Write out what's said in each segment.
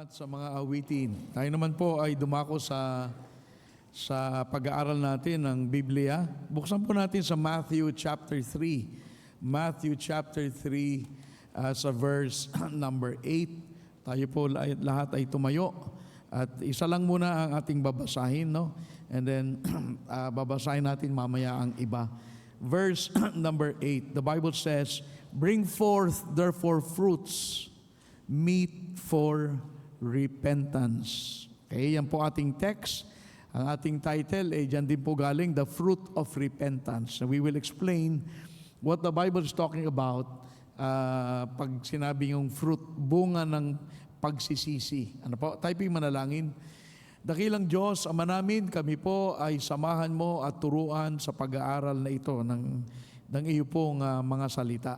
salamat sa mga awitin. Tayo naman po ay dumako sa pag-aaral natin ng Biblia. Buksan po natin sa Matthew chapter 3. Matthew chapter 3 sa verse number 8. Tayo po lahat ay tumayo. At isa lang muna ang ating babasahin, no? And then babasahin natin mamaya ang iba. Verse number 8. The Bible says, "Bring forth therefore fruits, meet for repentance." Okay, yan po ating text. Ang ating title ay dyan din po galing, The Fruit of Repentance. So we will explain what the Bible is talking about pag sinabi yung fruit, bunga ng pagsisisi. Ano po? Tayo po'y manalangin. Dakilang Diyos, Ama namin, kami po ay samahan mo at turuan sa pag-aaral na ito ng iyo pong mga salita.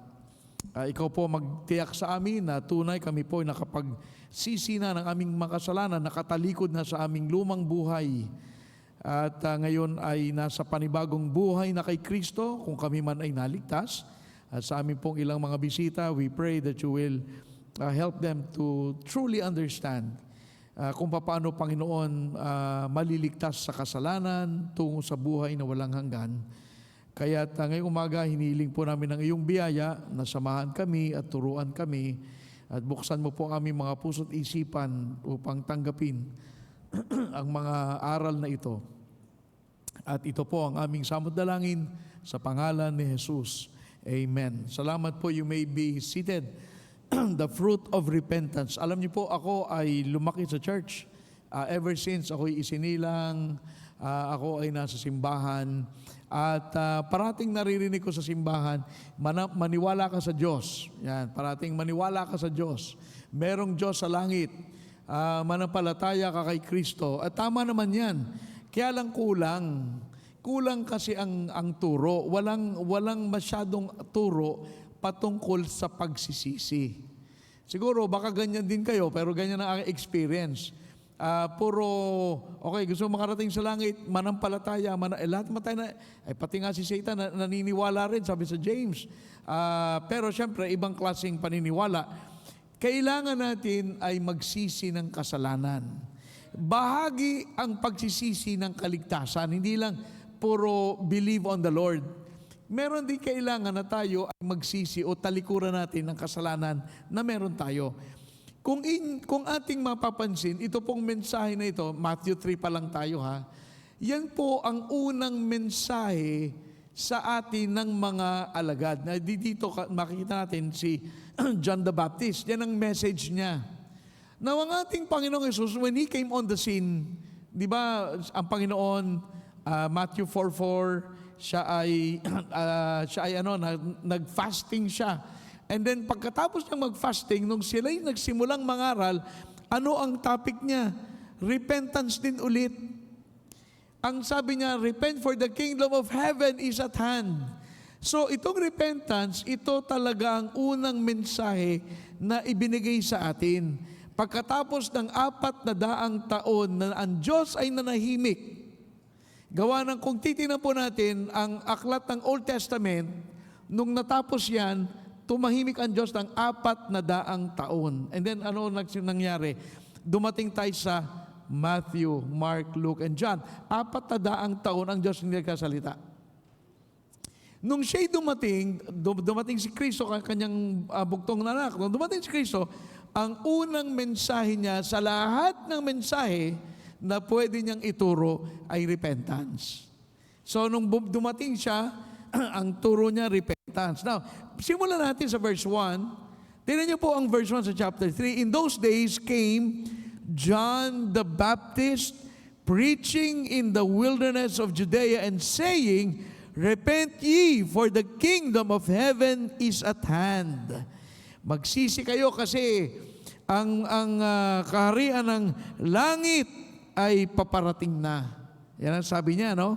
Ikaw po magtiyak sa amin na tunay kami po ay nakapagsisi na ng aming makasalanan, nakatalikod na sa aming lumang buhay. At ngayon ay nasa panibagong buhay na kay Kristo kung kami man ay naligtas. At sa amin pong ilang mga bisita, we pray that you will help them to truly understand kung paano, Panginoon, maliligtas sa kasalanan tungo sa buhay na walang hanggan. Kaya ngayong umaga, hiniling po namin ang iyong biyaya na samahan kami at turuan kami at buksan mo po ang aming mga puso't isipan upang tanggapin ang mga aral na ito. At ito po ang aming samot dalangin sa pangalan ni Jesus. Amen. Salamat po. You may be seated. The fruit of repentance. Alam niyo po, ako ay lumaki sa church. Ever since ako'y isinilang, ako ay nasa simbahan. At parating naririnig ko sa simbahan, maniwala ka sa Diyos. Yan, parating maniwala ka sa Diyos. Merong Diyos sa langit. Manampalataya ka kay Kristo. At tama naman yan. Kaya lang kulang. Kulang kasi ang turo. Walang masyadong turo patungkol sa pagsisisi. Siguro baka ganyan din kayo, pero ganyan ang experience. Okay, gusto makarating sa langit, manampalataya, lahat matay na, pati nga si Satan naniniwala rin, sabi sa James. Pero syempre, ibang klaseng paniniwala. Kailangan natin ay magsisi ng kasalanan. Bahagi ang pagsisisi ng kaligtasan, hindi lang puro believe on the Lord. Meron din kailangan na tayo ay magsisi o talikuran natin ng kasalanan na meron tayo. Kung ating mapapansin, ito pong mensahe na ito, Matthew 3 pa lang tayo ha, yan po ang unang mensahe sa atin ng mga alagad. Na dito makikita natin si John the Baptist, yan ang message niya. Now ang ating Panginoong Jesus, when He came on the scene, di ba ang Panginoon, Matthew 4:4, siya ay nag-fasting siya. And then pagkatapos niyang mag-fasting, nung sila'y nagsimulang mangaral, ano ang topic niya? Repentance din ulit. Ang sabi niya, repent for the kingdom of heaven is at hand. So itong repentance, ito talaga ang unang mensahe na ibinigay sa atin. Pagkatapos ng 400 taon na ang Diyos ay nanahimik, gawa ng kung titingnan po natin ang aklat ng Old Testament, nung natapos yan, tumahimik ang Diyos ng 400 taon. And then ano nangyari? Dumating tayo sa Matthew, Mark, Luke, and John. 400 taon ang Diyos hindi nagkasalita. Nung siya'y dumating si Kristo, kanyang bugtong na anak. Nung dumating si Kristo, ang unang mensahe niya sa lahat ng mensahe na pwede niyang ituro ay repentance. So nung dumating siya, ang turo niya repentance. Now, simulan natin sa verse 1. Tingnan niyo po ang verse 1 sa chapter 3. In those days came John the Baptist preaching in the wilderness of Judea and saying, "Repent ye, for the kingdom of heaven is at hand." Magsisi kayo kasi ang kaharian ng langit ay paparating na. Yan ang sabi niya, no?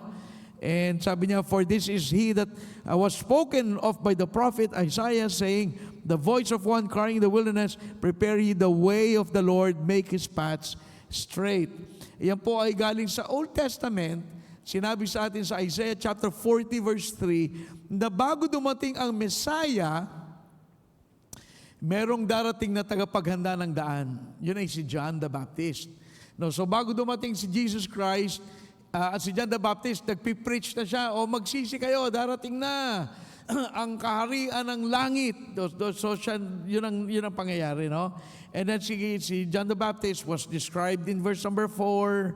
And sabi niya, "For this is he that was spoken of by the prophet Isaiah, saying, the voice of one crying in the wilderness, prepare ye the way of the Lord, make his paths straight." Yan po ay galing sa Old Testament. Sinabi sa atin sa Isaiah chapter 40 verse 3, na bago dumating ang Messiah, merong darating na tagapaghanda ng daan. Yun ay si John the Baptist. No, so bago dumating si Jesus Christ, at si John the Baptist, nagpipreach na siya, o magsisi kayo, darating na ang kaharian ng langit. So siya, yun ang pangyayari, no? And then si John the Baptist was described in verse number 4,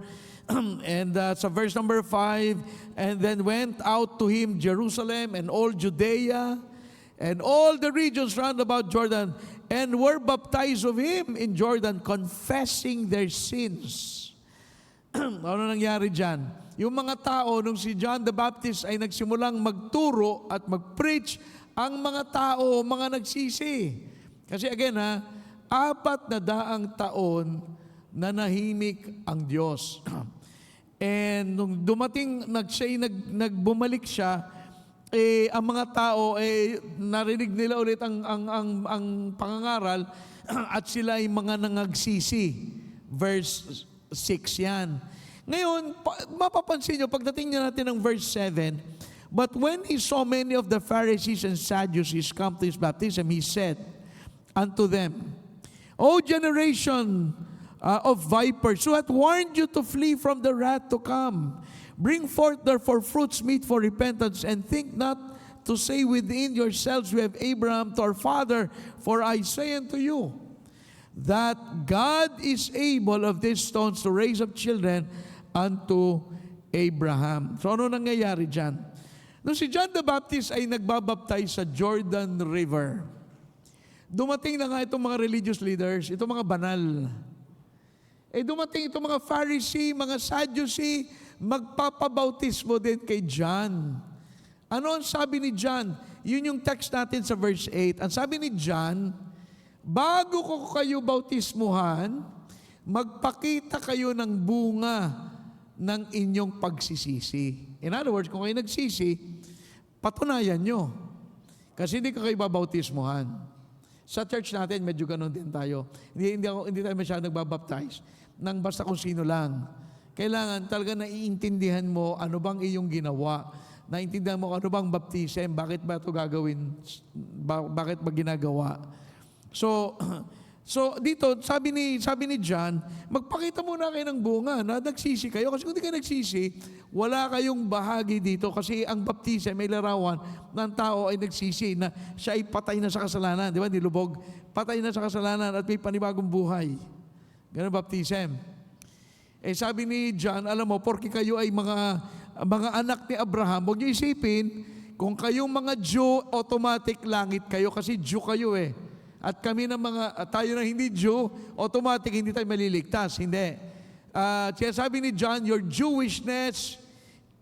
and sa verse number 5, and then went out to him Jerusalem and all Judea, and all the regions round about Jordan, and were baptized of him in Jordan, confessing their sins. Ano nangyari dyan? Yung mga tao, nung si John the Baptist ay nagsimulang magturo at mag-preach, ang mga tao, mga nagsisi. Kasi again 400 taon na nahimik ang Diyos. And nung dumating, nagbumalik siya, ang mga tao narinig nila ulit ang pangangaral at sila ay mga nangagsisi. Verse 6 yan. Ngayon, mapapansin nyo, pagdating natin ng verse 7, but when he saw many of the Pharisees and Sadducees come to his baptism, he said unto them, O generation of vipers, who hath warned you to flee from the wrath to come? Bring forth therefore fruits meet for repentance, and think not to say within yourselves, we have Abraham to our father. For I say unto you, that God is able of these stones to raise up children unto Abraham. So ano nangyayari dyan? Nung si John the Baptist ay nagbabaptize sa Jordan River, dumating na nga itong mga religious leaders, itong mga banal. Dumating itong mga Pharisee, mga Sadducee, magpapabautismo din kay John. Ano ang sabi ni John? Yun yung text natin sa verse 8. Ang sabi ni John, bago ko kayo bautismuhan, magpakita kayo ng bunga ng inyong pagsisisi. In other words, kung kayo nagsisi, patunayan nyo. Kasi hindi kayo babautismuhan. Sa church natin, medyo ganun din tayo. Hindi tayo masyadong nagbabaptize nang basta kung sino lang. Kailangan talaga naiintindihan mo ano bang iyong ginawa. Naiintindihan mo ano bang baptism, bakit ba ito gagawin, bakit ba ginagawa. So dito, sabi ni John, magpakita muna kayo ng bunga na nagsisi kayo. Kasi kung hindi kayo nagsisi, wala kayong bahagi dito. Kasi ang baptism may larawan ng tao ay nagsisi na siya ay patay na sa kasalanan. Di ba? Nilubog. Patay na sa kasalanan at may panibagong buhay. Ganun baptism. Sabi ni John, alam mo, porke kayo ay mga anak ni Abraham, huwag niyo isipin, kung kayong mga Jew, automatic langit kayo kasi Jew kayo At kami tayo na hindi Jew, automatic hindi tayo maliligtas. Hindi. Sabi ni John, your Jewishness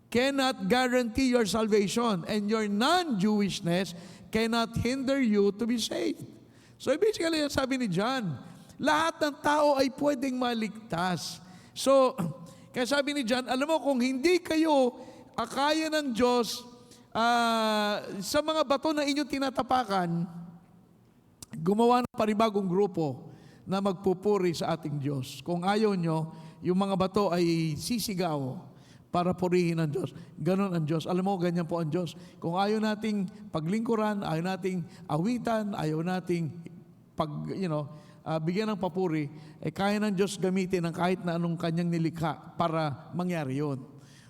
cannot guarantee your salvation, and your non-Jewishness cannot hinder you to be saved. So basically, sabi ni John, lahat ng tao ay pwedeng maligtas. So, kaya sabi ni John, alam mo, kung hindi kayo akaya ng Diyos sa mga bato na inyong tinatapakan, gumawa ng panibagong grupo na magpupuri sa ating Diyos. Kung ayaw nyo, yung mga bato ay sisigaw para purihin ang Diyos. Ganon ang Diyos. Alam mo, ganyan po ang Diyos. Kung ayaw nating paglingkuran, ayaw nating awitan, ayaw nating bigyan ng papuri, kaya ng Diyos gamitin ang kahit na anong kanyang nilikha para mangyari yun.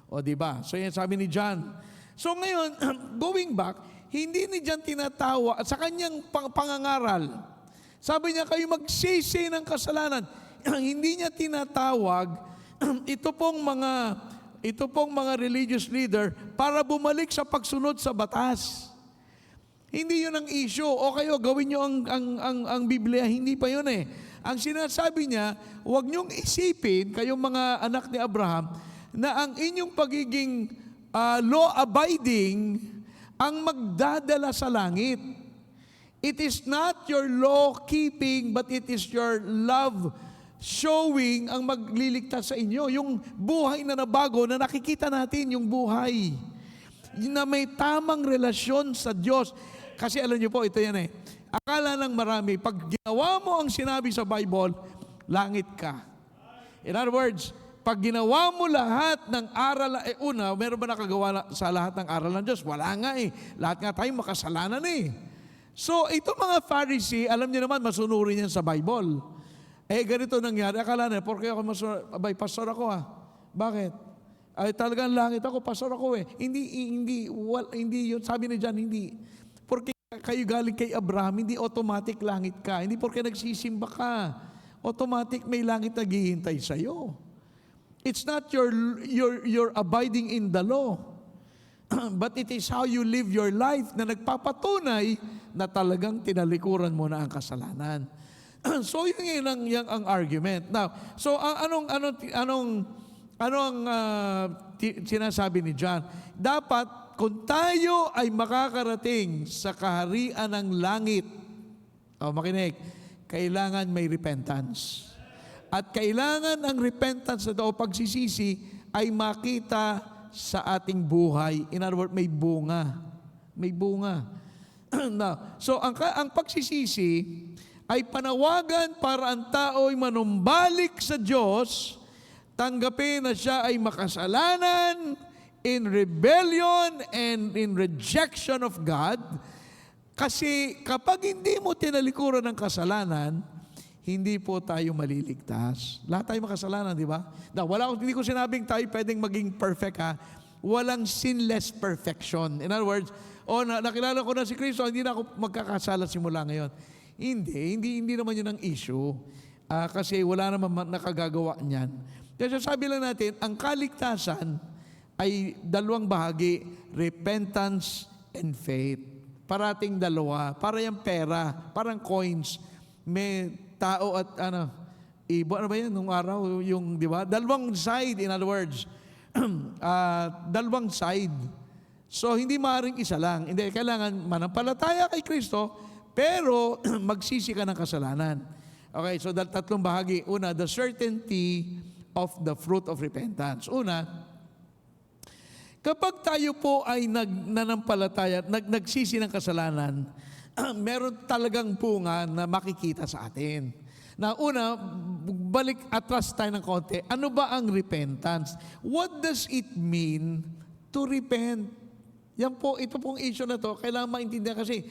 O diba? So yan sabi ni John. So ngayon, going back, hindi ni John tinatawa sa kanyang pangangaral. Sabi niya, kayo magsisi ng kasalanan. Hindi niya tinatawag ito pong mga religious leader para bumalik sa pagsunod sa batas. Hindi yun ang issue. O kayo, gawin nyo ang Biblia. Hindi pa yun Ang sinasabi niya, huwag nyong isipin, kayong mga anak ni Abraham, na ang inyong pagiging law-abiding ang magdadala sa langit. It is not your law-keeping, but it is your love showing ang magliligtas sa inyo. Yung buhay na nabago, na nakikita natin, yung buhay na may tamang relasyon sa Diyos. Kasi alam niyo po, ito yan akala ng marami, pag ginawa mo ang sinabi sa Bible, langit ka. In other words, pag ginawa mo lahat ng aral, meron ba nakagawa sa lahat ng aral ng Diyos? Wala nga Lahat nga tayo makasalanan So, itong mga Pharisee, alam niyo naman, masunurin yan sa Bible. Ganito nangyari. Akala na, porque ako abay, pastor ako Bakit? Ay, talagang langit ako, pastor ako Hindi yun. Sabi ni John, hindi. Porque kayo galing kay Abraham, hindi automatic langit ka. Hindi porque nagsisimba ka. Automatic may langit naghihintay sa'yo. It's not your abiding in the law. But it is how you live your life na nagpapatunay na talagang tinalikuran mo na ang kasalanan. So yun ang argument. Now, so anong sinasabi ni John? Dapat kung tayo ay makakarating sa kaharian ng langit, makinig, kailangan may repentance. At kailangan ang repentance o pagsisisi ay makita sa ating buhay. In other words, may bunga. May bunga. Now, so ang pagsisisi ay panawagan para ang tao ay manumbalik sa Diyos, tanggapin na siya ay makasalanan, in rebellion and in rejection of God. Kasi kapag hindi mo tinalikuran ng kasalanan, hindi po tayo maliligtas. Lahat tayo makasalanan, di ba? Hindi ko sinabing tayo pwedeng maging perfect Walang sinless perfection. In other words, nakilala ko na si Kristo, hindi na ako magkakasala simula ngayon. Hindi naman yun ang issue. Kasi wala naman nakagagawa niyan. Kaya sabi lang natin, ang kaligtasan ay dalawang bahagi, repentance and faith. Parating dalawa, para yung pera, parang coins. May tao at ibo, ano ba yan nung araw, di ba? Dalawang side, in other words. Dalawang side. So, hindi maaaring isa lang. Hindi, kailangan manampalataya kay Kristo, pero magsisi ka ng kasalanan. Okay, so tatlong bahagi. Una, the certainty of the fruit of repentance. Una, kapag tayo po ay nananampalataya, nagsisi ng kasalanan, meron talagang bunga na makikita sa atin. Na una, balik atras tayo ng konti. Ano ba ang repentance? What does it mean to repent? Ito pong issue na to, kailangan maintindihan kasi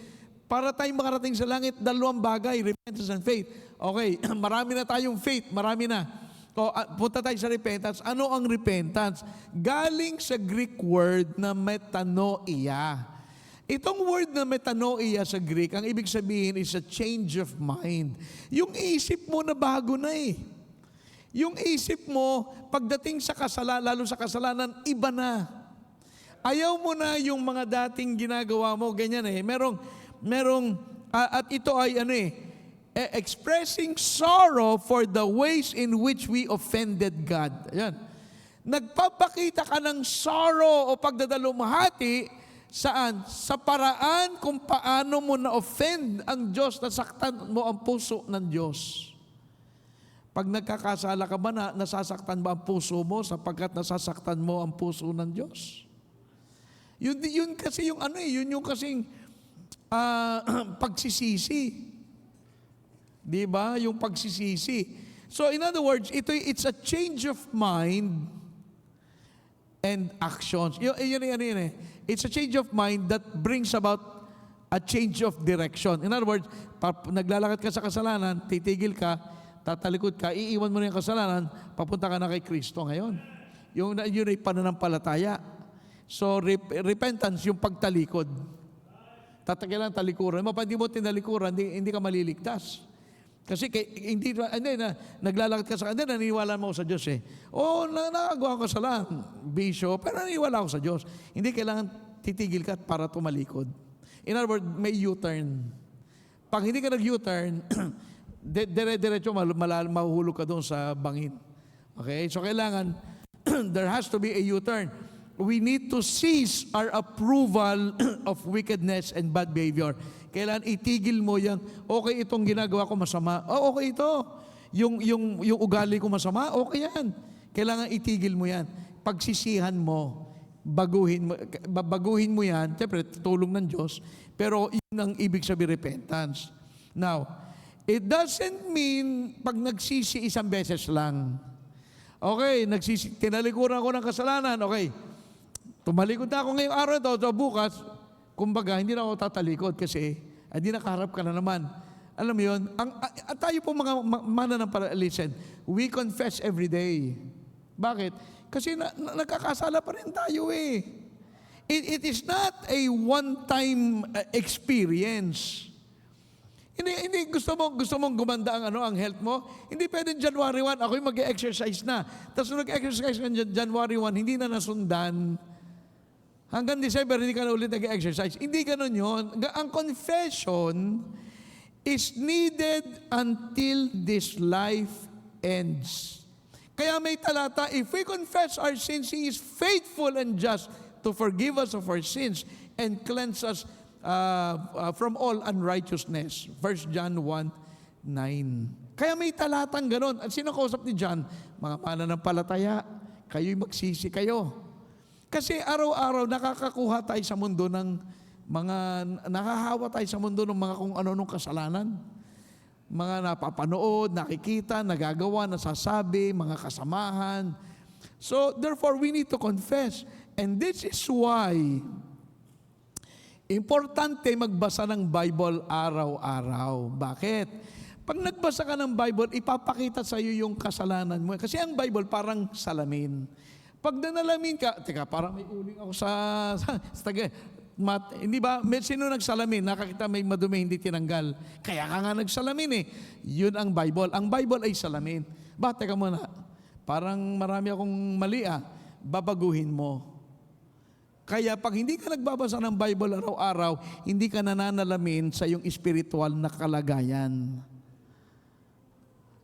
para tayong makarating sa langit, dalawang bagay, repentance and faith. Okay, marami na tayong faith, marami na. So, punta tayo sa repentance. Ano ang repentance? Galing sa Greek word na metanoia. Itong word na metanoia sa Greek, ang ibig sabihin is a change of mind. Yung isip mo na bago na Yung isip mo, pagdating sa kasalanan, lalo sa kasalanan, iba na. Ayaw mo na yung mga dating ginagawa mo, ganyan at ito ay expressing sorrow for the ways in which we offended God. Ayan. Nagpapakita ka ng sorrow o pagdadalumhati. Saan? Sa paraan kung paano mo na-offend ang Diyos, nasaktan mo ang puso ng Diyos. Pag nagkakasala ka ba, nasasaktan ba ang puso mo sapagkat nasasaktan mo ang puso ng Diyos? Yun kasi yung yun yung kasing pagsisisi. Di ba? Yung pagsisisi. So in other words, it's a change of mind and actions. It's a change of mind that brings about a change of direction. In other words, naglalakad ka sa kasalanan, titigil ka, tatalikod ka, iiwan mo na yung kasalanan, papunta ka na kay Kristo ngayon. Yun ay pananampalataya. So, repentance, yung pagtalikod. Tatakilan talikuran mo. Pag hindi mo tinalikuran, hindi ka maliligtas. Kasi naglalakad ka sa kanila, naniniwala mo sa Diyos nakagawa ko kasalanan, bisyo, pero naniniwala ako sa Diyos. Hindi kailangan titigil ka para tumalikod. In other words, may U-turn. Pag hindi ka nag-U-turn, dire-diretso mahuhulog ka doon sa bangin. Okay? So kailangan, there has to be a U-turn. We need to cease our approval of wickedness and bad behavior. Kailangan itigil mo yan. Okay, itong ginagawa ko masama. Okay ito. Yung ugali ko masama, okay yan. Kailangan itigil mo yan. Pagsisihan mo, baguhin mo yan. Siyempre, tulong ng Diyos. Pero yun ang ibig sabihin repentance. Now, it doesn't mean pag nagsisi isang beses lang. Okay, tinalikuran ko ng kasalanan. Okay, tumalikod na ako ngayong araw ito, so bukas, kumbaga, hindi na ako tatalikod kasi Ay di nakaharap ka na naman. Alam mo yun, tayo po mga mananampalataya, listen, we confess every day. Bakit? Kasi nagkakasala pa rin tayo eh. It is not a one-time experience. Hindi gusto mong gumanda ang health mo. Hindi pwedeng January 1, ako'y mag-exercise na. Tapos nag-exercise ka January 1, hindi na nasundan. Hanggang December, hindi ka na ulit nag-exercise. Hindi ganun yun. Ang confession is needed until this life ends. Kaya may talata, if we confess our sins, He is faithful and just to forgive us of our sins and cleanse us from all unrighteousness. 1 John 1:9. Kaya may talatang ganon. At sino kausap ni John? Mga mananampalataya, kayo'y magsisi kayo. Kasi araw-araw nakakakuha tayo sa mundo ng nakahawa tayo sa mundo ng mga kung ano-anong kasalanan. Mga napapanood, nakikita, nagagawa, nasasabi, mga kasamahan. So, therefore, we need to confess. And this is why importante magbasa ng Bible araw-araw. Bakit? Pag nagbasa ka ng Bible, ipapakita sa iyo yung kasalanan mo. Kasi ang Bible parang salamin. Pag nanalamin ka, teka, parang may uling ako hindi ba? Sino nagsalamin? Nakakita may madumi, hindi tinanggal. Kaya ka nga nagsalamin eh. Yun ang Bible. Ang Bible ay salamin. Teka muna. Parang marami akong mali babaguhin mo. Kaya pag hindi ka nagbabasa ng Bible araw-araw, hindi ka nananalamin sa iyong spiritual na kalagayan.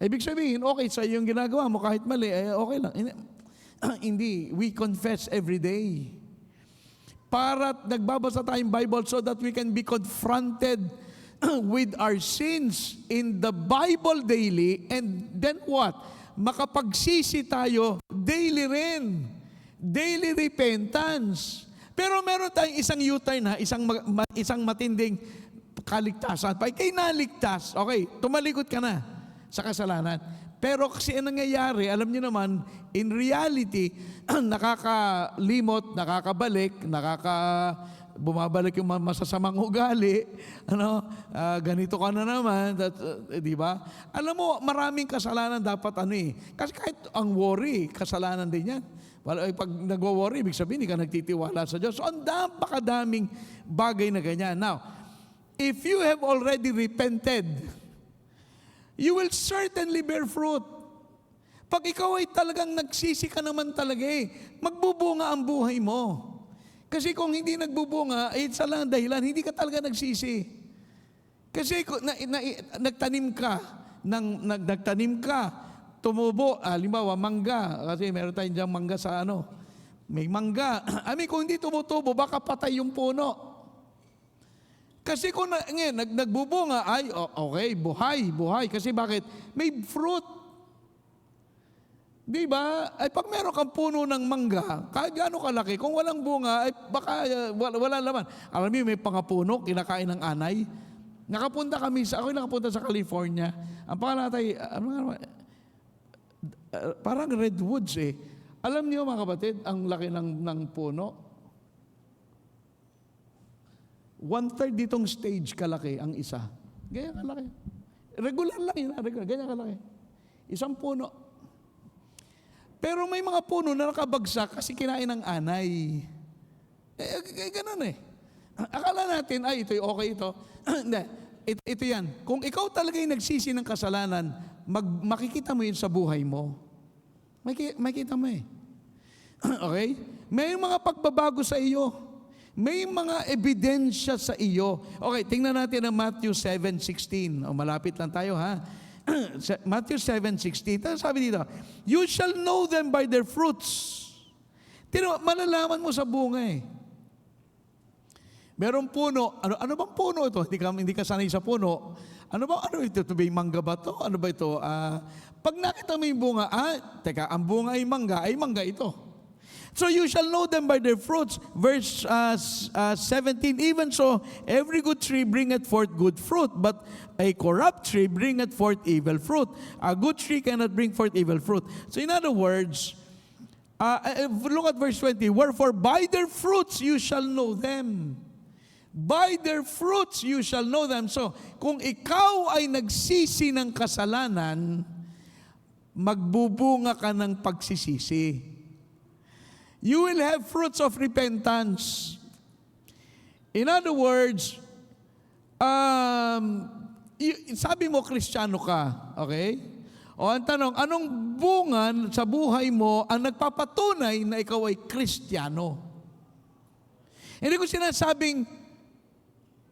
Ibig sabihin, okay sa yung ginagawa mo, kahit mali, okay lang. Hindi. We confess every day. Para nagbabasa tayong Bible so that we can be confronted with our sins in the Bible daily, and then what? Makapagsisi tayo daily rin. Daily repentance. Pero meron tayong isang U-turn isang matinding kaligtasan. Pag kayo naligtas, okay, tumalikod ka na sa kasalanan. Pero kasi ang nangyayari, alam niyo naman, in reality, nakakalimot, nakakabalik, bumabalik yung masasamang ugali, ganito ka na naman, di ba? Alam mo, maraming kasalanan dapat Kasi kahit ang worry, kasalanan din yan. Pag nagwo-worry, ibig sabihin, hindi ka nagtitiwala sa Diyos. So, ang napakadaming bagay na ganyan. Now, if you have already repented, you will certainly bear fruit. Pag ikaw ay talagang nagsisi ka naman talaga magbubunga ang buhay mo. Kasi kung hindi nagbubunga, isa lang ang dahilan, hindi ka talaga nagsisi. Kasi nagtanim ka, tumubo, halimbawa, mangga. Kasi meron tayong diyang mangga sa may mangga. Kung hindi tumutubo, baka patay yung puno. Kasi kung nagbubunga, okay, buhay. Kasi bakit? May fruit. Di ba? Pag meron kang puno ng mangga, kahit gaano kalaki, kung walang bunga, baka wala laman. Alam mo, may pangapuno, kinakain ng anay. Ako'y nakapunta sa California. Ang pangalan tayo, parang redwoods Alam niyo mga kapatid, ang laki ng puno. 1/3 ditong stage kalaki ang isa. Ganyan kalaki. Regular lang yun. Ganyan kalaki. Isang puno. Pero may mga puno na nakabagsak kasi kinain ng anay. Ganun Akala natin, ito'y okay ito. Ito yan. Kung ikaw talaga yung nagsisi ng kasalanan, makikita mo yun sa buhay mo. Makikita mo Okay? May mga pagbabago sa iyo. May mga ebidensya sa iyo. Okay, tingnan natin ang Matthew 7:16. Malapit lang tayo Matthew 7:16. Sabi dito, you shall know them by their fruits. Malalaman mo sa bunga Merong puno. Ano bang puno ito? Hindi ka sanay sa puno. Ano ito? Ito ba yung mangga ba ito? Ano ba ito? Pag nakita mo yung bunga, ang bunga ay mangga ito. So you shall know them by their fruits. Verse 17, even so, every good tree bringeth forth good fruit, but a corrupt tree bringeth forth evil fruit. A good tree cannot bring forth evil fruit. So in other words, look at verse 20, wherefore by their fruits you shall know them. By their fruits you shall know them. So, kung ikaw ay nagsisi ng kasalanan, magbubunga ka ng pagsisisi. You will have fruits of repentance. In other words, sabi mo Kristiyano ka, okay? O ang tanong, anong bunga sa buhay mo ang nagpapatunay na ikaw ay Kristiyano? Hindi ko sinasabing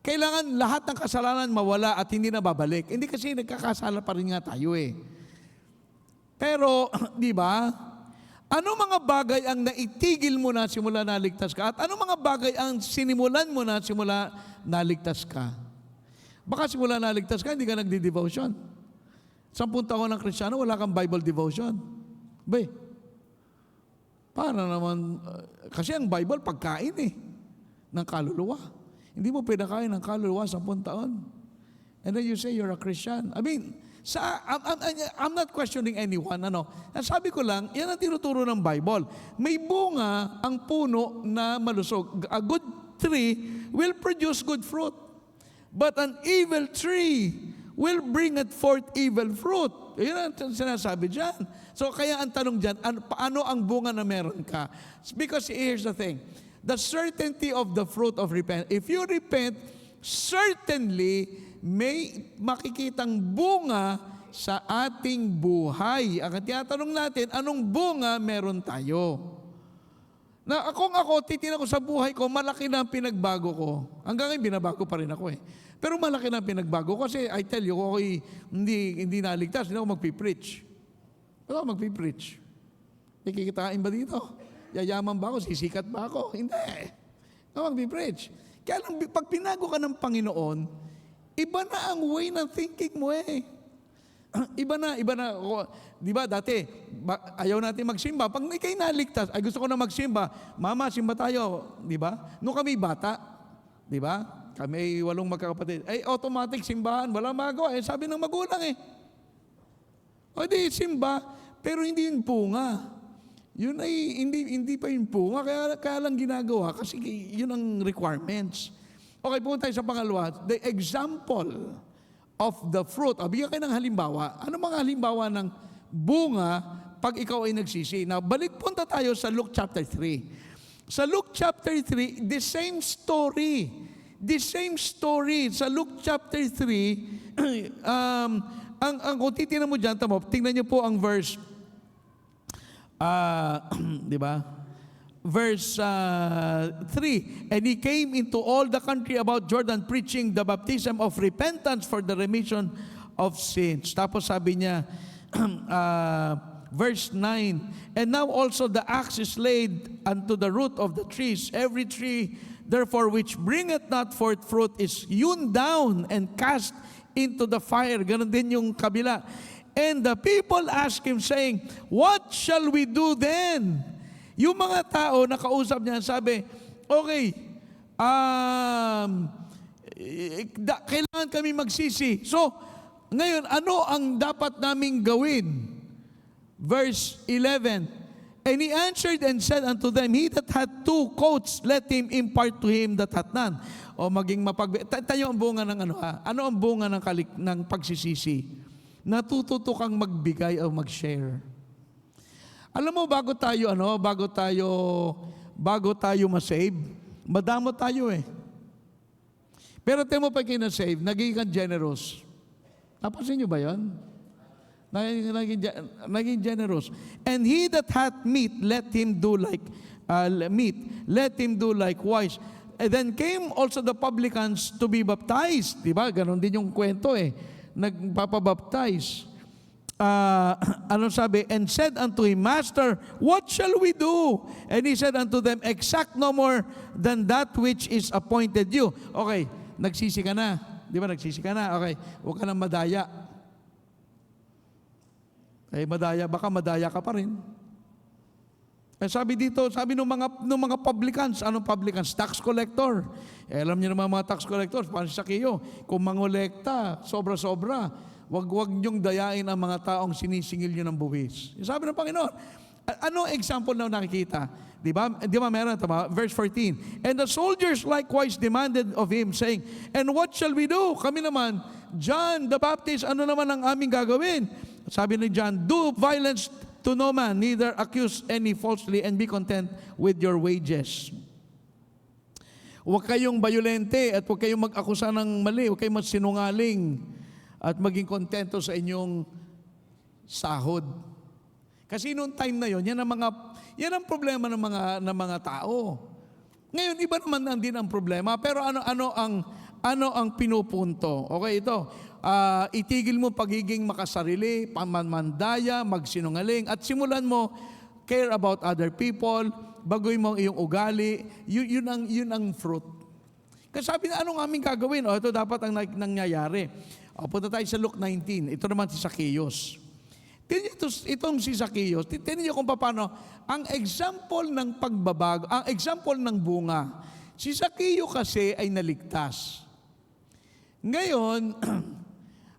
kailangan lahat ng kasalanan mawala at hindi na babalik. Hindi kasi nagkakasala pa rin nga tayo eh. Pero, di ba, ano mga bagay ang naitigil mo na simula naligtas ka? At ano mga bagay ang sinimulan mo na simula naligtas ka? Baka simula naligtas ka, hindi ka nagdi-devotion. 10 taon ng Kristiyano, wala kang Bible devotion. Para naman, kasi ang Bible pagkain eh, ng kaluluwa. Hindi mo pinakain ng kaluluwa 10 taon. And then you say you're a Christian. I mean, I'm not questioning anyone. Sabi ko lang, yan ang tinuturo ng Bible. May bunga ang puno na malusog. A good tree will produce good fruit. But an evil tree will bring forth evil fruit. Yun ang sinasabi dyan. So kaya ang tanong dyan, paano ang bunga na meron ka? Because here's the thing. The certainty of the fruit of repentance. If you repent, certainly may makikitang bunga sa ating buhay. Ang tinatanong natin, anong bunga meron tayo? Na kung ako, titignan ko sa buhay ko, malaki na ang pinagbago ko. Hanggang ngayon, binabago pa rin ako eh. Pero malaki na ang pinagbago ko kasi I tell you, ako hindi naligtas, hindi ako magpipreach. Wala ako magpipreach. Ikikitain ba dito? Yayaman ba ako? Sisikat ba ako? Hindi. No, magbe-preach. Kaya lang, pag pinago ka ng Panginoon, iba na ang way ng thinking mo eh. Iba na. Di ba, dati, ayaw natin magsimba. Pag ikay naligtas, ay gusto ko na magsimba, Mama, simba tayo. Di ba? Nung kami bata, di ba? Kami 8 magkakapatid. Ay, automatic simbahan. Walang magawa. Eh, sabi ng magulang eh. O di, simba. Pero hindi yun bunga. Yun ay hindi pa yung bunga, kaya lang ginagawa kasi yun ang requirements. Okay, pumunta tayo sa pangalawa. The example of the fruit. Bigyan kayo ng halimbawa. Ano mga halimbawa ng bunga pag ikaw ay nagsisi? Now, punta tayo sa Luke chapter 3. Sa Luke chapter 3, the same story. The same story. Sa Luke chapter 3, kung titignan mo dyan, tingnan niyo po ang verse di ba? Verse 3, and he came into all the country about Jordan preaching the baptism of repentance for the remission of sins. Tapos sabi niya, verse 9, and now also the axe is laid unto the root of the trees. Every tree, therefore, which bringeth not forth fruit is hewn down and cast into the fire. Ganon din yung kabila. And the people asked him saying, what shall we do then? Yung mga tao na kausap niya, sabi, okay, kailangan kami magsisi. So, ngayon, ano ang dapat naming gawin? Verse 11, and he answered and said unto them, he that hath 2 coats, let him impart to him that hath none. O maging tayo ang bunga ng ano ang bunga ng pagsisisi? Natututo kang magbigay o mag-share. Alam mo, bago tayo ma-save, madamo tayo eh. Pero tayo mo pag na-save, naging kang generous. Napansin nyo ba yun? Naging generous. And he that hath meat, let him do likewise. And then came also the publicans to be baptized. Diba? Ganon din yung kwento eh. Nagpapabaptize. Ano sabi? And said unto him, Master, what shall we do? And he said unto them, exact no more than that which is appointed you. Okay, nagsisi ka na. Di ba, nagsisi ka na? Okay, huwag ka nang madaya. Madaya, baka madaya ka pa rin. Sabi dito, sabi ng mga publicans, anong publicans? Tax collector. Alam niyo naman mga tax collectors, paano sa kiyo? Kung mangolekta, sobra-sobra, wag niyong dayain ang mga taong sinisingil niyo ng buwis. Sabi ng Panginoon, Ano example na nakikita? Di ba? Meron ito, verse 14. And the soldiers likewise demanded of him, saying, and what shall we do? Kami naman, John the Baptist, ano naman ang aming gagawin? Sabi ni John, do violence to no man, neither accuse any falsely, and be content with your wages. Huwag kayong bayolente at huwag kayong mag-akusa ng mali, huwag kayong magsinungaling at maging kontento sa inyong sahod. Kasi noong time na yon, yan ang problema ng mga tao. Ngayon, iba naman din ang problema, pero ano ang pinupunto? Okay, ito. Itigil mo pagiging makasarili, pamanmandaya, magsinungaling, at simulan mo care about other people, baguhin mo ang iyong ugali, yun ang fruit. Kasi sabi na, anong aming gagawin? Ito dapat ang nangyayari. Punta tayo sa Luke 19. Ito naman si Zacchaeus. Itong si Zacchaeus, tingnan niyo kung paano, ang example ng pagbabago, ang example ng bunga. Si Zacchaeus kasi ay naligtas. Ngayon,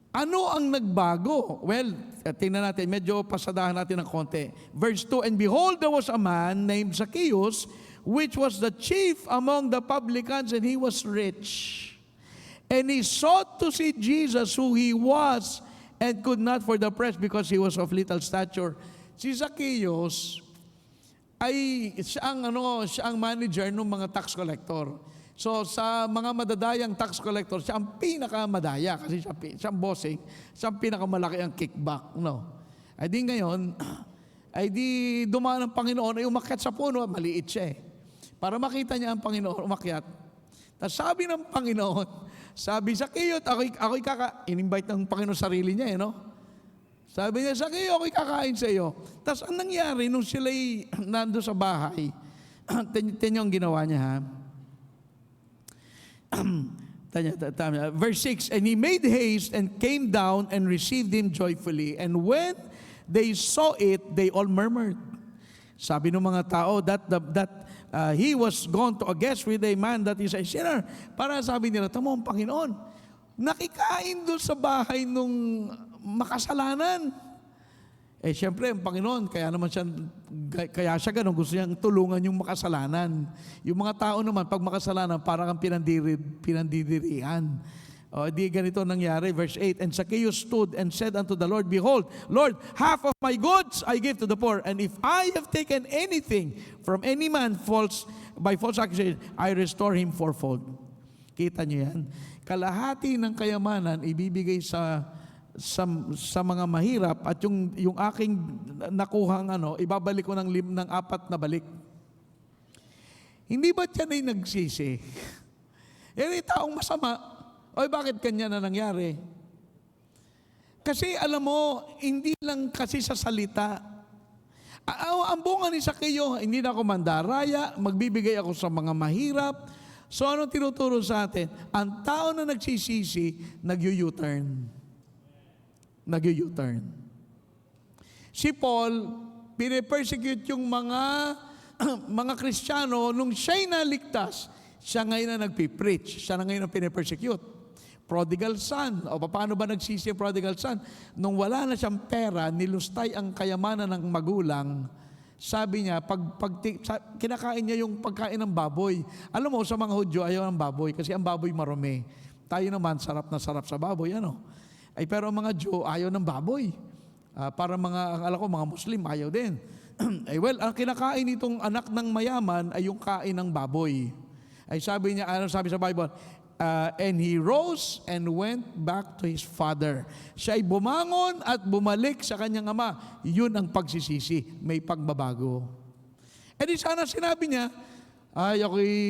ano ang nagbago? Well, tingnan natin, medyo pasadahan natin ng konti. Verse 2, and behold, there was a man named Zacchaeus, which was the chief among the publicans, and he was rich. And he sought to see Jesus, who he was, and could not for the press because he was of little stature. Si Zacchaeus ay siya ang manager ng mga tax collector. So sa mga madadayang tax collector, siya ang pinakamadaya kasi siya ang bossing, siya ang pinakamalaki ang kickback. No? Ay di ngayon, ay di dumaan ang Panginoon, ay umakyat sa puno, maliit siya eh. Para makita niya ang Panginoon, umakyat. Tapos sabi ng Panginoon, sabi, Zacchaeus, ako'y in-invite ng Panginoon sarili niya, no? Sabi niya, Zacchaeus, ako'y kakain sa iyo. Tapos ang nangyari, nung sila'y nando sa bahay, tingnan ang ginawa niya, ha? Verse 6, and he made haste and came down and received him joyfully. And when they saw it, they all murmured. Sabi ng mga tao that he was gone to a guest with a man that is a sinner. Para sabi nila, tamo ang Panginoon, nakikain doon sa bahay nung makasalanan. Eh siyempre, ang Panginoon, kaya siya ganun, gusto niyang tulungan yung makasalanan. Yung mga tao naman, pag makasalanan, parang ang pinandidirihan. O, di ganito nangyari, verse 8, and Zacchaeus stood and said unto the Lord, behold, Lord, half of my goods I give to the poor, and if I have taken anything from any man by false accusation, I restore him fourfold. Kita niyo yan? Kalahati ng kayamanan ibibigay sa mga mahirap, at yung aking nakuhang ibabalik ko ng 4 na balik. Hindi ba yan ay nagsisi? Yan ay taong masama. Oy, bakit kanya na nangyari? Kasi alam mo, hindi lang kasi sa salita. Ang bunga ni Zacchaeus, hindi na ako mandaraya, magbibigay ako sa mga mahirap. So ano tinuturo sa atin? Ang tao na nagsisisi, nag-u-turn. Nag-u-turn. Si Paul, pinipersecute yung mga Kristiyano nung siya'y naligtas. Siya ngayon na nagpipreach. Siya na ngayon ang pinipersecute. Prodigal son. O paano ba nagsisi ang prodigal son? Nung wala na siyang pera, nilustay ang kayamanan ng magulang. Sabi niya, kinakain niya yung pagkain ng baboy. Alam mo, sa mga Hudyo, ayaw ng baboy kasi ang baboy marumi. Tayo naman, sarap na sarap sa baboy. Ay, pero ang mga Diyo, ayaw ng baboy. Para alam ko, mga Muslim, ayaw din. Ang kinakain nitong anak ng mayaman ay yung kain ng baboy. Ay sabi niya, sabi sa Bible, and he rose and went back to his father. Siya ay bumangon at bumalik sa kanyang ama. Yun ang pagsisisi. May pagbabago. E di sana sinabi niya,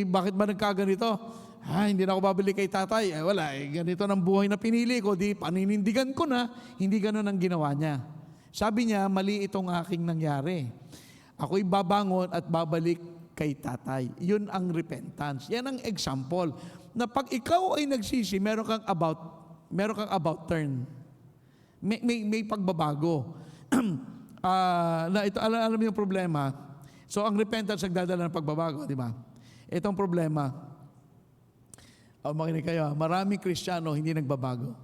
bakit ba nagkaganito? Hindi na ako babalik kay tatay. Wala, ganito ng buhay na pinili ko. Di paninindigan ko na. Hindi ganun ang ginawa niya. Sabi niya, mali itong aking nangyari. Ako'y babangon at babalik kay tatay. Yun ang repentance. Yan ang example. Na pag ikaw ay nagsisi, meron kang about turn. May pagbabago. Alam mo yung problema. So ang repentance nagdadala ng pagbabago, di ba? Itong problema, makinig kayo, maraming Kristiyano hindi nagbabago.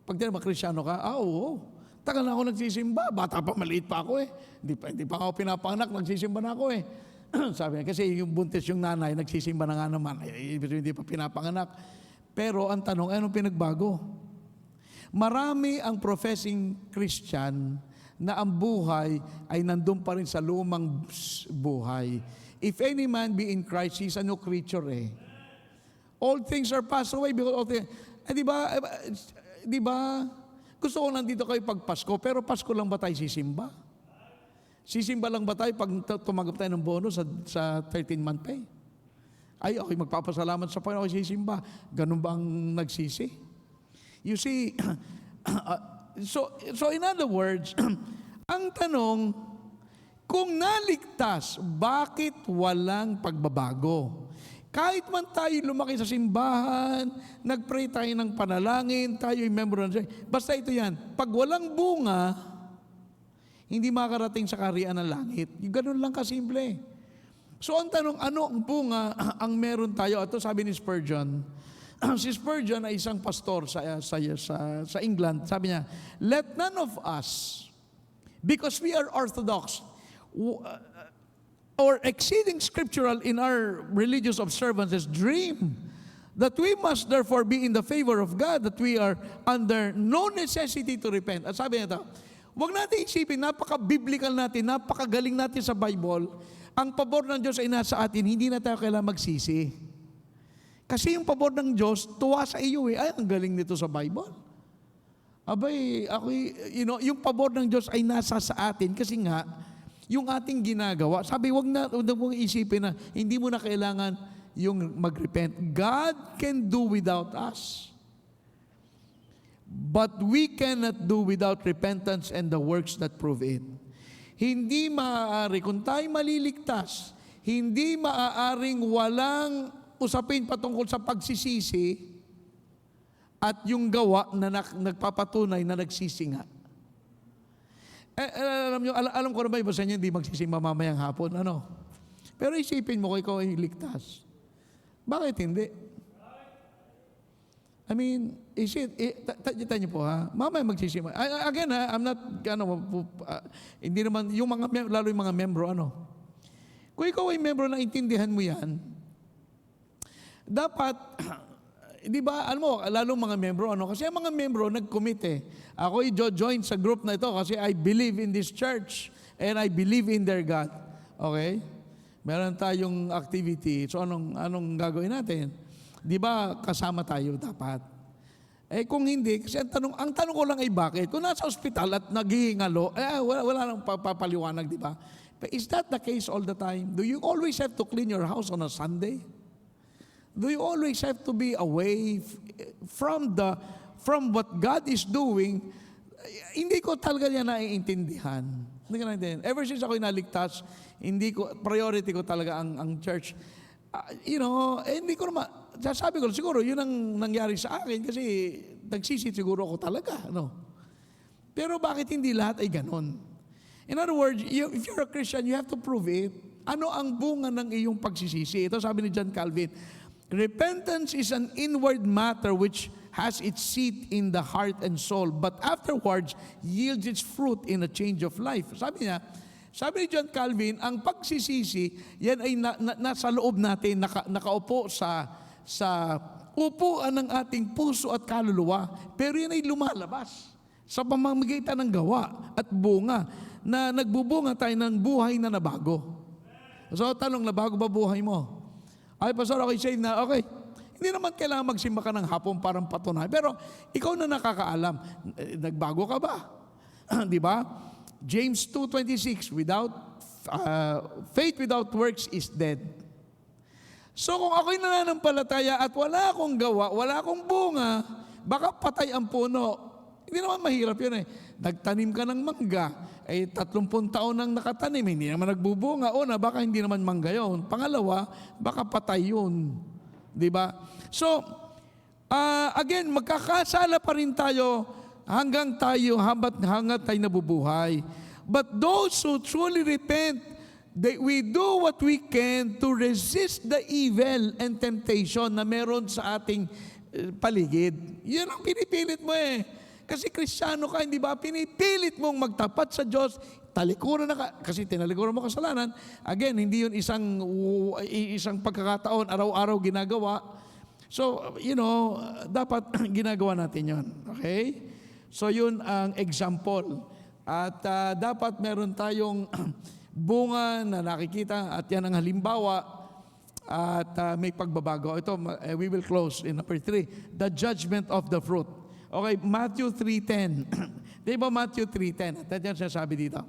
Pag tinama Kristiyano ka, oo. Tagal na ako nagsisimba. Bata pa, maliit pa ako eh. Hindi pa ako pinapanganak, nagsisimba na ako eh. Sabi niya, kasi yung buntis yung nanay, nagsisimba na nga naman. Hindi pa pinapanganak. Pero ang tanong, anong pinagbago? Marami ang professing Christian na ang buhay ay nandun pa rin sa lumang buhay. If any man be in Christ, he's a new creature eh. All things are passed away because of the... di ba? Gusto ko nandito kayo pag Pasko, pero Pasko lang ba tayo sisimba? Sisimba lang ba tayo pag tumanggap tayo ng bonus sa 13-month pay? Ay, okay, magpapasalamat sa Panginoon, okay, sisimba. Ganun ba ang nagsisi? You see, so in other words, ang tanong, kung naligtas, bakit walang pagbabago? Kahit man tayo lumaki sa simbahan, nag-pray tayo ng panalangin, tayo yung member ng church. Basta ito yan, pag walang bunga, hindi makarating sa kaharian ng langit. Yung ganun lang kasimple. So ang tanong, ano ang bunga ang meron tayo? Ito sabi ni Spurgeon. Si Spurgeon ay isang pastor sa England. Sabi niya, let none of us, because we are orthodox, or exceeding scriptural in our religious observances, dream that we must therefore be in the favor of God, that we are under no necessity to repent. At sabi niya ito, huwag natin isipin, napaka-biblical natin, napakagaling natin sa Bible, ang pabor ng Diyos ay nasa atin, hindi na tayo kailangan magsisi. Kasi yung pabor ng Diyos, tuwa sa iyo eh, ay, ang galing nito sa Bible. Abay, ako, yung pabor ng Diyos ay nasa sa atin, kasi nga, yung ating ginagawa, sabi, wag mong isipin na hindi mo na kailangan yung mag-repent. God can do without us. But we cannot do without repentance and the works that prove it. Hindi maaari, kung tayo maliligtas, hindi maaaring walang usapin patungkol sa pagsisisi at yung gawa na nagpapatunay na nagsisi nga. Alam ko na ba, iba sa inyo, hindi magsisimba mamayang hapon, ano? Pero isipin mo, ikaw ay ligtas. Bakit hindi? I mean, tanyo po ha, mamaya magsisimba. Again ha, I'm not, hindi naman, lalo yung mga membro, kung ikaw ay membro na intindihan mo yan, dapat, di ba, alam mo, lalong mga membro, kasi ang mga membro nag-commit eh. Ako i-join sa group na ito kasi I believe in this church and I believe in their God. Okay? Meron tayong activity. So anong gagawin natin? Di ba kasama tayo dapat? Eh kung hindi, kasi ang tanong ko lang ay bakit? Kung nasa ospital at naghihingalo, wala nang papaliwanag, di ba? But is that the case all the time? Do you always have to clean your house on a Sunday? Do you always have to be away from what God is doing? Hindi ko talaga yan naiintindihan. Hindi ko naiintindihan. Ever since ako naligtas, priority ko talaga ang church. Hindi ko naman, sabi ko, siguro yun ang nangyari sa akin kasi nagsisit siguro ako talaga. Pero bakit hindi lahat ay ganon? In other words, if you're a Christian, you have to prove it. Ano ang bunga ng iyong pagsisisi? Ito sabi ni John Calvin, repentance is an inward matter which has its seat in the heart and soul, but afterwards yields its fruit in a change of life. Sabi ni John Calvin, ang pagsisisi, yan ay nasa loob natin, nakaupo sa upuan ng ating puso at kaluluwa, pero yan ay lumalabas sa pamamagitan ng gawa at bunga na nagbubunga tayo ng buhay na nabago. So, tanong, nabago ba buhay mo? Ay, Pastor, okay, say na, okay. Hindi naman kailangan magsimba ka ng hapon parang patunay. Pero, ikaw na nakakaalam. Nagbago ka ba? Di ba? James 2:26, faith without works is dead. So, kung ako'y nananampalataya at wala akong gawa, wala akong bunga, baka patay ang puno. Hindi naman mahirap yun eh. Nagtanim ka ng mangga, 30 taon nang nakatanim, hindi naman nagbubunga. Una, baka hindi naman mangga yun. Pangalawa, baka patay yun. Diba? So, again, magkakasala pa rin tayo hanggang tayo nabubuhay. But those who truly repent, we do what we can to resist the evil and temptation na meron sa ating paligid. Yan ang pinipilit mo eh. Kasi Kristiyano ka, hindi ba? Pinipilit mong magtapat sa Diyos, talikuran na ka, kasi tinalikuran mo kasalanan. Again, hindi yun isang pagkakataon, araw-araw ginagawa. So, dapat ginagawa natin yun. Okay? So, yun ang example. At dapat meron tayong bunga na nakikita at yan ang halimbawa at may pagbabago. Ito, we will close in number 3, the judgment of the fruit. Okay, Matthew 3:10. Di ba Matthew 3:10? At yan sinasabi dito.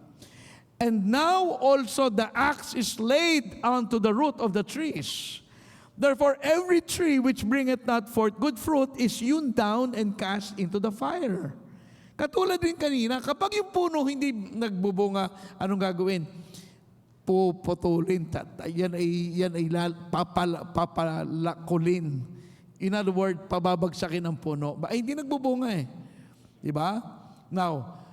And now also the axe is laid unto the root of the trees. Therefore every tree which bringeth not forth good fruit is hewn down and cast into the fire. Katulad din kanina, kapag yung puno hindi nagbubunga, anong gagawin? Puputulin. Yan ay papalakulin. In other words, pababagsakin ang puno. Hindi nagbubunga eh. Diba? Now,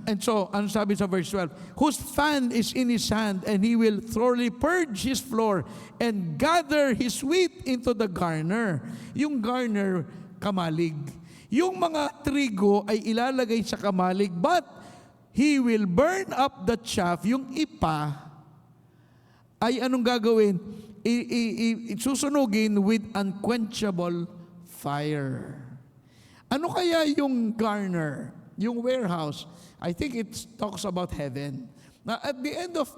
and so, ano sabi sa verse 12? Whose fan is in his hand, and he will thoroughly purge his floor, and gather his wheat into the garner. Yung garner, kamalig. Yung mga trigo ay ilalagay sa kamalig, but he will burn up the chaff. Yung ipa ay anong gagawin? Susunugin with unquenchable fire. Ano kaya yung garner? Yung warehouse? I think it talks about heaven. Na at the end of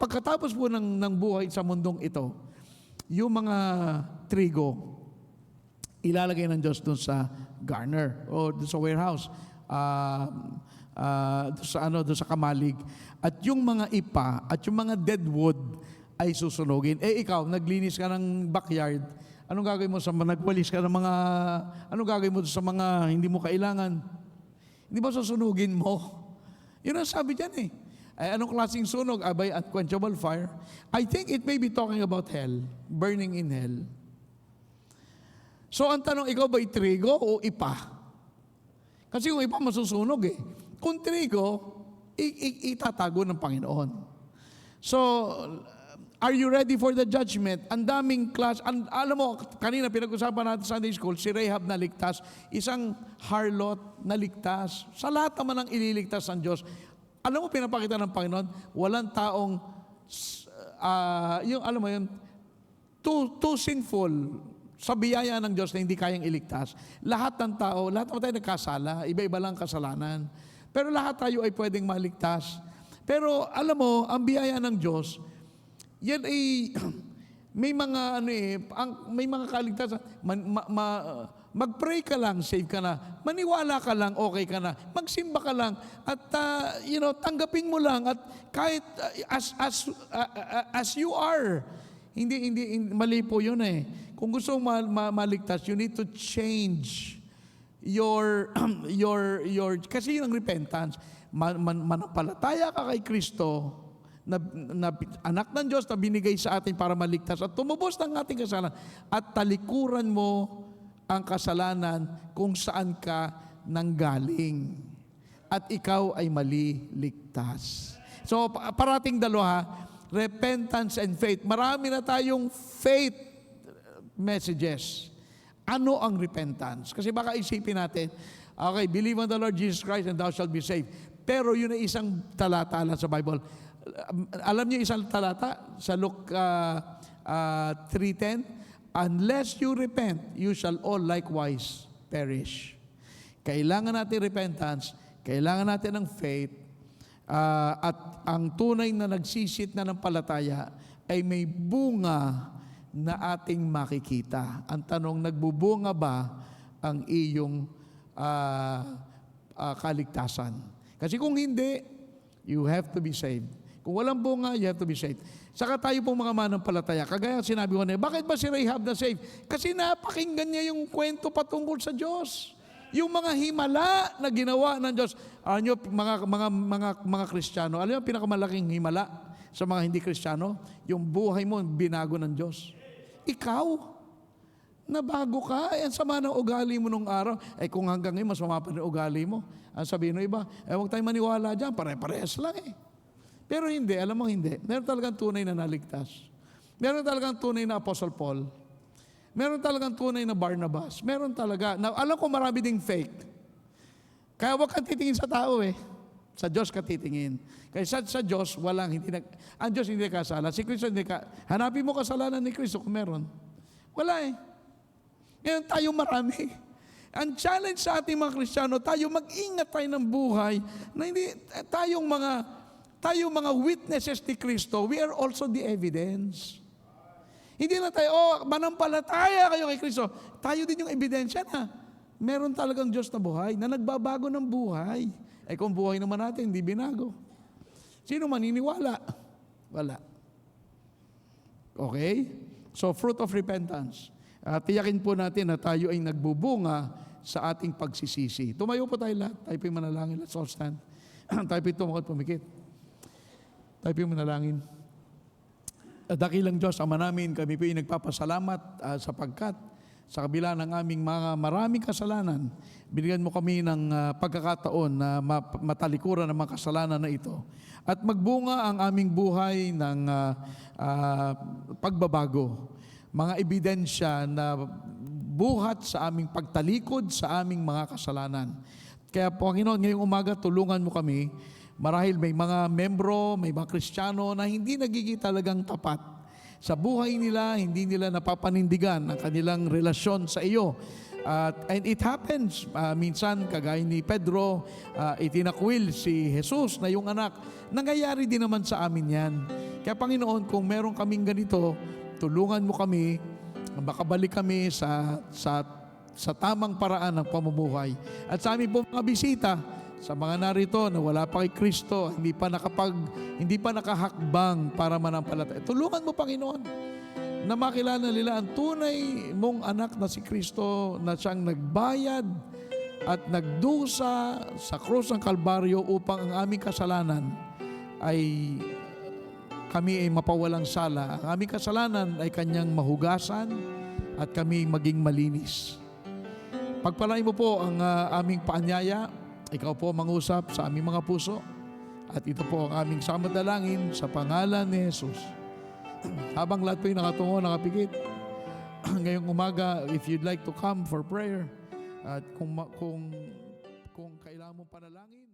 pagkatapos po ng buhay sa mundong ito, yung mga trigo, ilalagay ng Diyos doon sa garner o doon sa warehouse, doon sa kamalig. At yung mga ipa at yung mga dead wood ay susunugin. Ikaw, naglinis ka ng backyard, anong gagawin mo nagwalis ka ng mga, anong gagawin mo sa mga hindi mo kailangan? Hindi ba susunugin mo? Yun ang sabi dyan eh. Anong klaseng sunog? By unquenchable fire. I think it may be talking about hell, burning in hell. So ang tanong, ikaw ba'y trigo o ipa? Kasi yung ipa masusunog eh. Kung trigo, itatago ng Panginoon. So, are you ready for the judgment? Ang daming class. Alam mo, kanina pinag-usapan natin sa Sunday School, si Rahab na ligtas, isang harlot na ligtas. Sa lahat naman ng ililigtas ng Diyos. Alam mo, pinapakita ng Panginoon, walang taong, too sinful sa biyaya ng Diyos na hindi kayang iligtas. Lahat ng tao, lahat naman tayo nagkasala, iba-iba lang kasalanan. Pero lahat tayo ay pwedeng maligtas. Pero alam mo, ang biyaya ng Diyos, yan ay may mga may mga kaligtasan. Mag-pray ka lang, save ka na. Maniwala ka lang, okay ka na. Magsimba ka lang at tanggapin mo lang at kahit as you are. Hindi mali po 'yun eh. Kung gusto mong maligtas, you need to change your kasi yun ang repentance. Manampalataya ka kay Kristo, na anak ng Diyos na binigay sa atin para maligtas at tumubos ng ating kasalanan at talikuran mo ang kasalanan kung saan ka nanggaling at ikaw ay maliligtas. So parating dalawa, repentance and faith. Marami na tayong faith messages. Ano ang repentance? Kasi baka isipin natin, okay, believe on the Lord Jesus Christ and thou shalt be saved. Pero yun ay isang talata sa Bible. Alam niyo isang talata sa Luke 3:10, unless you repent, you shall all likewise perish. Kailangan natin repentance, kailangan natin ng faith, at ang tunay na nagsisit na ng palataya ay may bunga na ating makikita. Ang tanong, nagbubunga ba ang iyong kaligtasan? Kasi kung hindi, you have to be saved. Kung walang bunga, you have to be saved. Saka tayo pong mga manampalataya, kagaya sinabi ko na, bakit ba si Rahab na saved? Kasi napakinggan niya yung kwento patungkol sa Diyos. Yung mga himala na ginawa ng Diyos. Alam niyo, mga Kristiyano, alam niyo, pinakamalaking himala sa mga hindi Kristiyano, yung buhay mo binago ng Diyos. Ikaw, nabago ka, ang sama ng ugali mo nung araw. Kung hanggang ngayon, masama pa rin ugali mo. Ang sabihin ng iba, huwag tayong maniwala dyan, pare-parehas lang eh. Pero hindi, alam mo hindi. Meron talagang tunay na naligtas. Meron talagang tunay na Apostle Paul Meron talagang tunay na Barnabas. Meron talaga. Na, alam ko marami ding fake. Kaya huwag kang titingin sa tao eh. Sa Diyos ka titingin. Kaya sa Diyos, ang Diyos hindi kasala. Si Kristo hindi ka. Hanapin mo kasalanan ni Kristo kung meron. Wala eh. Ngayon tayo marami. Ang challenge sa ating mga Kristiyano, tayo mag-ingat tayo ng buhay na hindi tayong mga witnesses ni Kristo, we are also the evidence. Hindi na tayo, manampalataya kayo kay Kristo. Tayo din yung ebidensya na meron talagang Diyos na buhay, na nagbabago ng buhay. Eh kung buhay naman natin, hindi binago. Sino maniniwala? Wala. Okay? So, fruit of repentance. Tiyakin po natin na tayo ay nagbubunga sa ating pagsisisi. Tumayo po tayo lahat. Tayo po yung manalangin. Let's all stand. Tayo po yung tumakot pumikit. Tayo po yung manalangin. Dakilang Diyos, Ama namin, kami po yung nagpapasalamat sapagkat sa kabila ng aming mga maraming kasalanan, binigyan mo kami ng pagkakataon na matalikuran ang mga kasalanan na ito. At magbunga ang aming buhay ng pagbabago. Mga ebidensya na buhat sa aming pagtalikod sa aming mga kasalanan. Kaya Panginoon, ngayong umaga tulungan mo kami. Marahil may mga membro, may mga Kristiyano na hindi nagiging talagang tapat. Sa buhay nila, hindi nila napapanindigan ang kanilang relasyon sa iyo. And it happens, minsan kagaya ni Pedro, itinakwil si Jesus na yung anak. Nangyayari din naman sa amin yan. Kaya Panginoon, kung meron kaming ganito, tulungan mo kami, makabalik kami sa tamang paraan ng pamumuhay. At sa aming po mga bisita, sa mga narito na wala pa kay Kristo, hindi pa nakahakbang para manampalataya. Tulungan mo, Panginoon, na makilala nila ang tunay mong anak na si Kristo na siyang nagbayad at nagdusa sa krus ng Kalbaryo upang ang aming kasalanan ay kami ay mapawalang sala. Ang aming kasalanan ay kanyang mahugasan at kami maging malinis. Pagpalain mo po ang aming paanyaya. Ikaw po mangusap sa aming mga puso. At ito po ang aming samadalangin sa pangalan ni Jesus. Habang lahat po yung nakatungo, nakapikit. Ngayong umaga, if you'd like to come for prayer, at kung kailangan mong panalangin,